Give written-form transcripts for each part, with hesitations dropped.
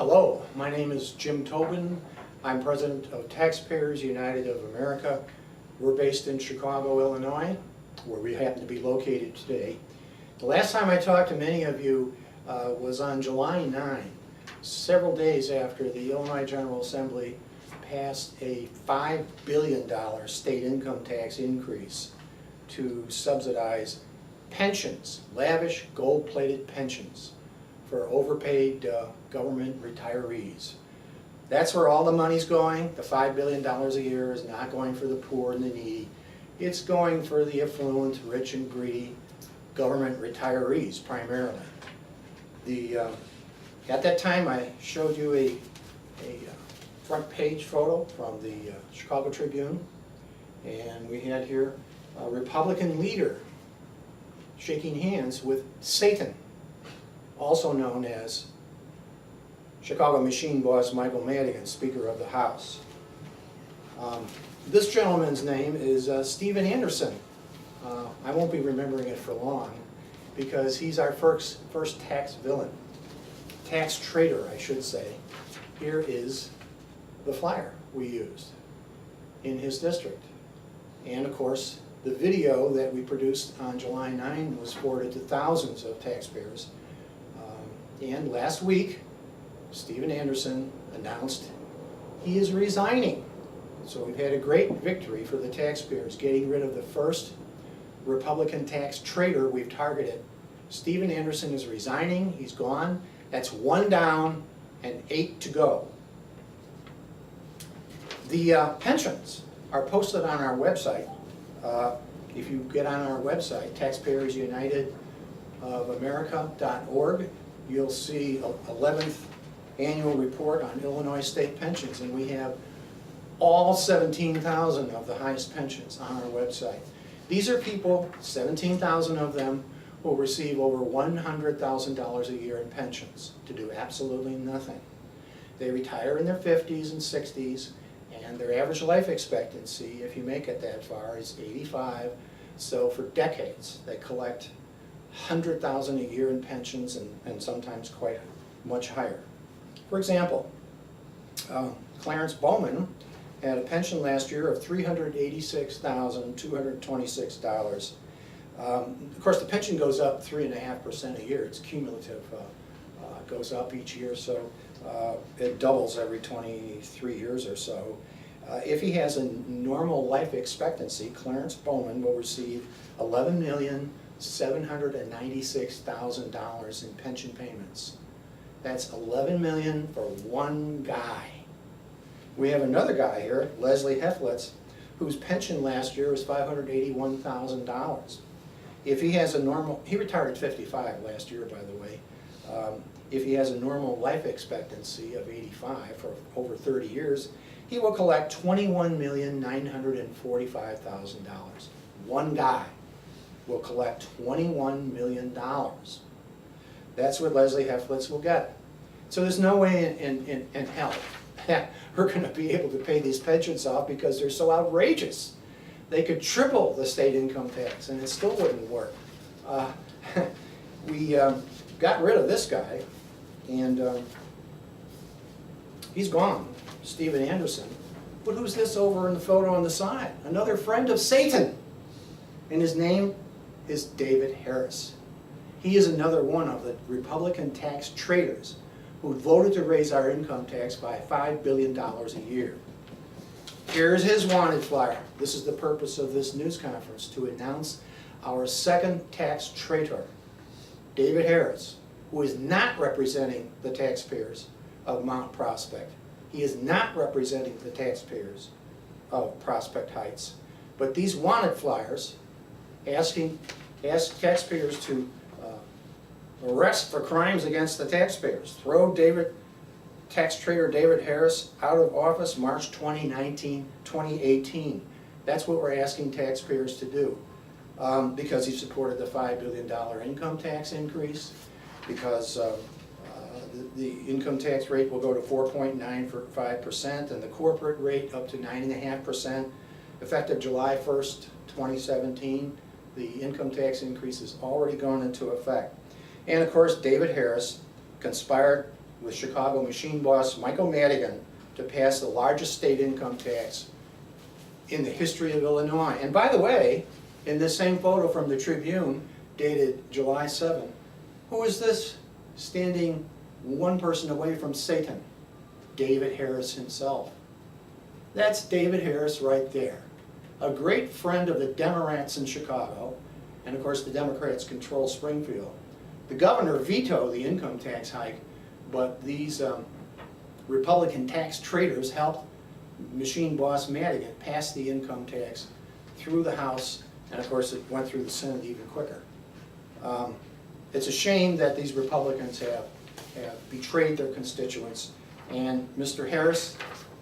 Hello, my name is Jim Tobin. I'm president of Taxpayers United of America. We're based in Chicago, Illinois, where we happen to be located today. The last time I talked to many of you was on July 9, several days after the Illinois General Assembly passed a $5 billion state income tax increase to subsidize pensions, lavish gold-plated pensions for overpaid government retirees. That's where all the money's going. The $5 billion a year is not going for the poor and the needy. It's going for the affluent, rich and greedy government retirees primarily. At that time I showed you a front page photo from the Chicago Tribune, and we had here a Republican leader shaking hands with Satan, also known as Chicago machine boss Michael Madigan, Speaker of the House. This gentleman's name is Stephen Anderson. I won't be remembering it for long because he's our first tax villain. Tax traitor, I should say. Here is the flyer we used in his district. And of course, the video that we produced on July 9 was forwarded to thousands of taxpayers. And last week, Stephen Anderson announced he is resigning. So we've had a great victory for the taxpayers, getting rid of the first Republican tax traitor we've targeted. Stephen Anderson is resigning, he's gone. That's 1 down and 8 to go. The pensions are posted on our website. If you get on our website, taxpayersunitedofamerica.org, you'll see 11th annual report on Illinois state pensions, and we have all 17,000 of the highest pensions on our website. These are people, 17,000 of them, who will receive over $100,000 a year in pensions to do absolutely nothing. They retire in their 50s and 60s, and their average life expectancy, if you make it that far, is 85. So for decades, they collect $100,000 a year in pensions, and sometimes quite much higher. For example, Clarence Bowman had a pension last year of $386,226. Of course, the pension goes up 3.5% a year. It's cumulative. It goes up each year, so it doubles every 23 years or so. If he has a normal life expectancy, Clarence Bowman will receive $11,796,000 in pension payments. That's $11 million for one guy. We have another guy here, Leslie Heflitz, whose pension last year was $581,000. If he has a normal, he retired at 55 last year, by the way. If he has a normal life expectancy of 85 for over 30 years, he will collect $21,945,000. One guy will collect $21 million. That's what Leslie Heflitz will get. So there's no way in hell that we're going to be able to pay these pensions off because they're so outrageous. They could triple the state income tax and it still wouldn't work. We got rid of this guy, and he's gone, Stephen Anderson. But who's this over in the photo on the side? Another friend of Satan. And his name is David Harris. He is another one of the Republican tax traitors who voted to raise our income tax by $5 billion a year. Here's his wanted flyer. This is the purpose of this news conference, to announce our second tax traitor, David Harris, who is not representing the taxpayers of Mount Prospect. He is not representing the taxpayers of Prospect Heights. But these wanted flyers ask taxpayers to arrest for crimes against the taxpayers. Throw tax traitor David Harris out of office March 2018. That's what we're asking taxpayers to do. Because he supported the $5 billion income tax increase, because the income tax rate will go to 4.95% and the corporate rate up to 9.5%. Effective July 1st, 2017, the income tax increase has already gone into effect. And of course, David Harris conspired with Chicago machine boss Michael Madigan to pass the largest state income tax in the history of Illinois. And by the way, in this same photo from the Tribune, dated July 7, who is this standing one person away from Satan? David Harris himself. That's David Harris right there. A great friend of the Democrats in Chicago, and of course the Democrats control Springfield. The governor vetoed the income tax hike, but these Republican tax traitors helped machine boss Madigan pass the income tax through the House, and of course it went through the Senate even quicker. It's a shame that these Republicans have betrayed their constituents, and Mr. Harris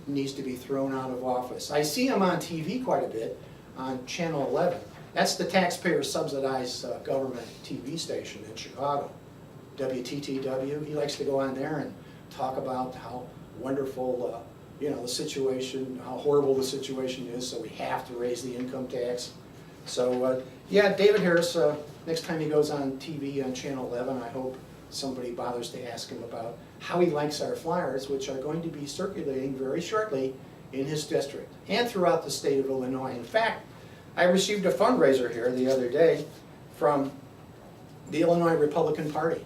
needs to be thrown out of office. I see him on TV quite a bit on Channel 11. That's the taxpayer-subsidized government TV station in Chicago, WTTW. He likes to go on there and talk about how wonderful the situation, how horrible the situation is, so we have to raise the income tax. So yeah, David Harris, next time he goes on TV on Channel 11, I hope somebody bothers to ask him about how he likes our flyers, which are going to be circulating very shortly in his district and throughout the state of Illinois. In fact, I received a fundraiser here the other day from the Illinois Republican Party.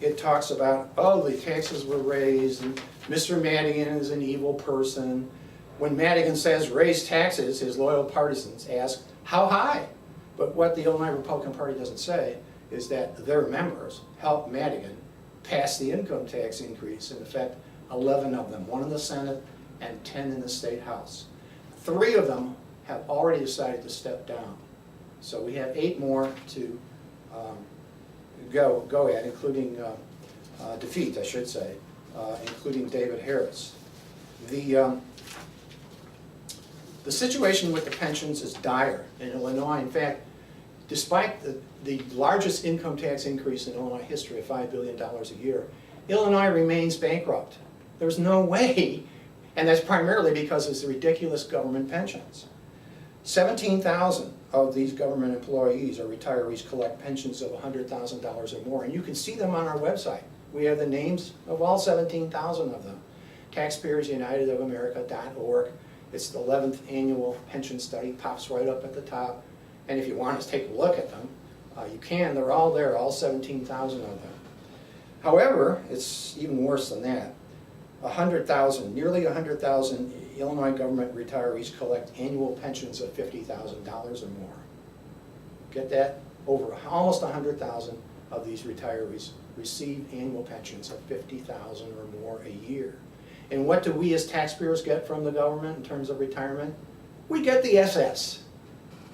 It talks about, oh, the taxes were raised, and Mr. Madigan is an evil person. When Madigan says raise taxes, his loyal partisans ask, how high? But what the Illinois Republican Party doesn't say is that their members helped Madigan pass the income tax increase. In effect, 11 of them, 1 in the Senate and 10 in the State House. 3 of them have already decided to step down. So we have 8 more to go at, including defeat, I should say, including David Harris. The situation with the pensions is dire in Illinois. In fact, despite the largest income tax increase in Illinois history of $5 billion a year, Illinois remains bankrupt. There's no way, and that's primarily because of the ridiculous government pensions. 17,000 of these government employees or retirees collect pensions of $100,000 or more, and you can see them on our website. We have the names of all 17,000 of them. TaxpayersUnitedofAmerica.org. It's the 11th annual pension study, pops right up at the top. And if you want to take a look at them, you can. They're all there, all 17,000 of them. However, it's even worse than that. 100,000, nearly 100,000 Illinois government retirees collect annual pensions of $50,000 or more. Get that? Over almost 100,000 of these retirees receive annual pensions of $50,000 or more a year. And what do we as taxpayers get from the government in terms of retirement? We get the SS,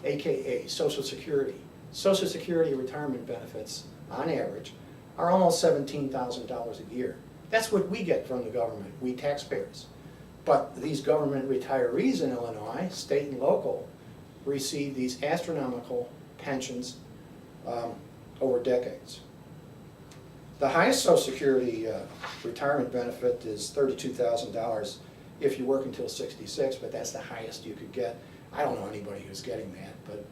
aka Social Security. Social Security retirement benefits, on average, are almost $17,000 a year. That's what we get from the government, we taxpayers. But these government retirees in Illinois, state and local, receive these astronomical pensions over decades. The highest Social Security retirement benefit is $32,000 if you work until 66, but that's the highest you could get. I don't know anybody who's getting that, but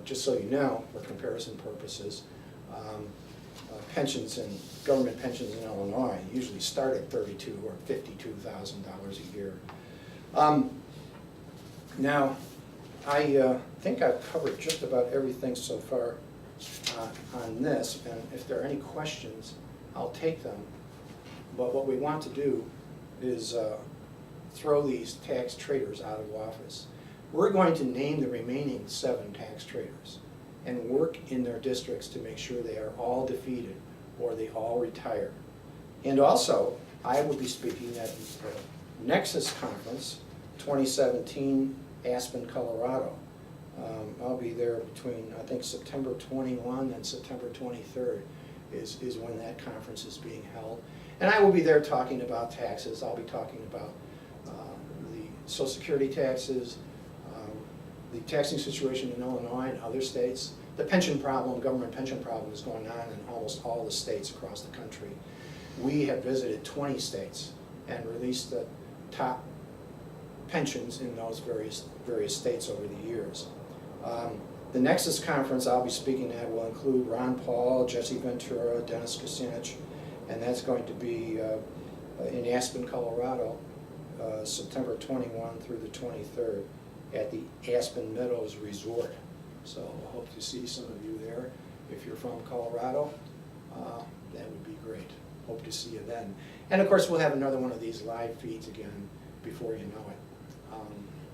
just so you know, for comparison purposes, pensions and government pensions in Illinois usually start at $32,000 or $52,000 a year. Now, I think I've covered just about everything so far on this, and if there are any questions, I'll take them. But what we want to do is throw these tax traitors out of office. We're going to name the remaining 7 tax traitors and work in their districts to make sure they are all defeated or they all retire. And also, I will be speaking at the Nexus Conference 2017, Aspen, Colorado. I'll be there between, I think, September 21 and September 23rd is when that conference is being held. And I will be there talking about taxes. I'll be talking about the Social Security taxes, the taxing situation in Illinois and other states. The pension problem, government pension problem, is going on in almost all the states across the country. We have visited 20 states and released the top pensions in those various states over the years. The Nexus Conference I'll be speaking at will include Ron Paul, Jesse Ventura, Dennis Kucinich, and that's going to be in Aspen, Colorado, September 21 through the 23rd at the Aspen Meadows Resort. So I hope to see some of you there. If you're from Colorado, that would be great. Hope to see you then. And of course, we'll have another one of these live feeds again before you know it.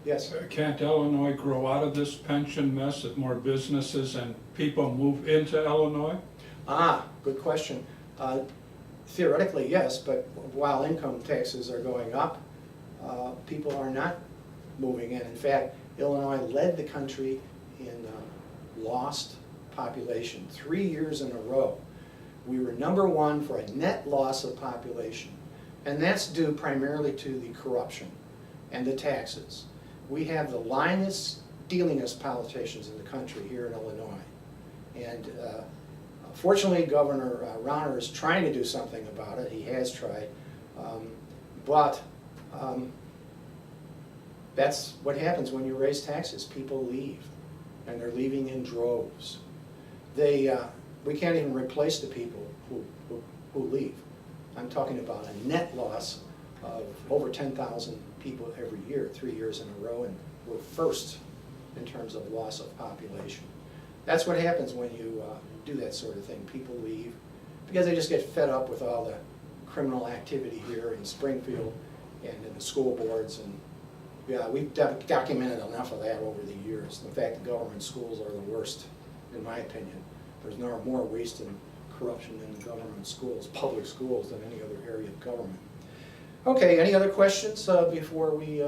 Yes? Can't Illinois grow out of this pension mess if more businesses and people move into Illinois? Good question. Theoretically, yes, but while income taxes are going up, people are not moving in. In fact, Illinois led the country in lost population 3 years in a row. We were #1 for a net loss of population, and that's due primarily to the corruption and the taxes. We have the lyingest, dealingest politicians in the country here in Illinois. And fortunately, Governor Rauner is trying to do something about it. He has tried. But that's what happens when you raise taxes. People leave, and they're leaving in droves. We can't even replace the people who leave. I'm talking about a net loss of over 10,000 people every year, 3 years in a row, and we're first in terms of loss of population. That's what happens when you do that sort of thing. People leave because they just get fed up with all the criminal activity here in Springfield and in the school boards. And yeah, we've documented enough of that over the years. In fact, the government schools are the worst, in my opinion. There's no more waste and corruption in the government schools, public schools, than any other area of government. Okay, any other questions before we...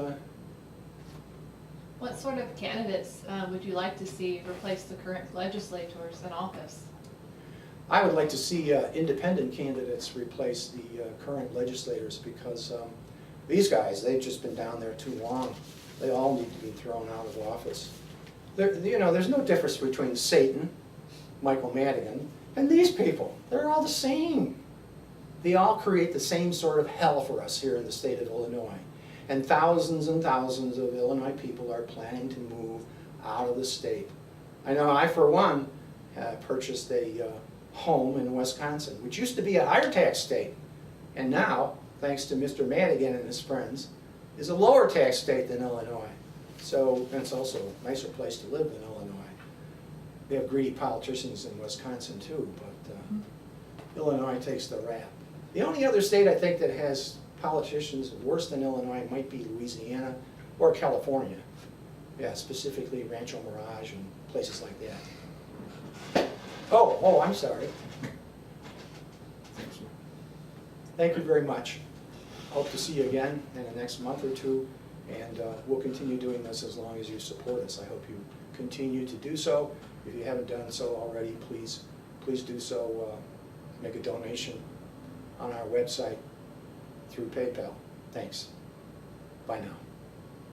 What sort of candidates would you like to see replace the current legislators in office? I would like to see independent candidates replace the current legislators, because these guys, they've just been down there too long. They all need to be thrown out of office. There's no difference between Satan, Michael Madigan, and these people. They're all the same. They all create the same sort of hell for us here in the state of Illinois. And thousands of Illinois people are planning to move out of the state. I know I, for one, purchased a home in Wisconsin, which used to be a higher tax state, and now, thanks to Mr. Madigan and his friends, is a lower tax state than Illinois. So, and it's also a nicer place to live than Illinois. They have greedy politicians in Wisconsin too, but Illinois takes the rap. The only other state I think that has politicians worse than Illinois might be Louisiana or California. Yeah, specifically Rancho Mirage and places like that. Oh, I'm sorry. Thank you very much. Hope to see you again in the next month or two, and we'll continue doing this as long as you support us. I hope you continue to do so. If you haven't done so already, please do so. Make a donation on our website through PayPal. Thanks. Bye now.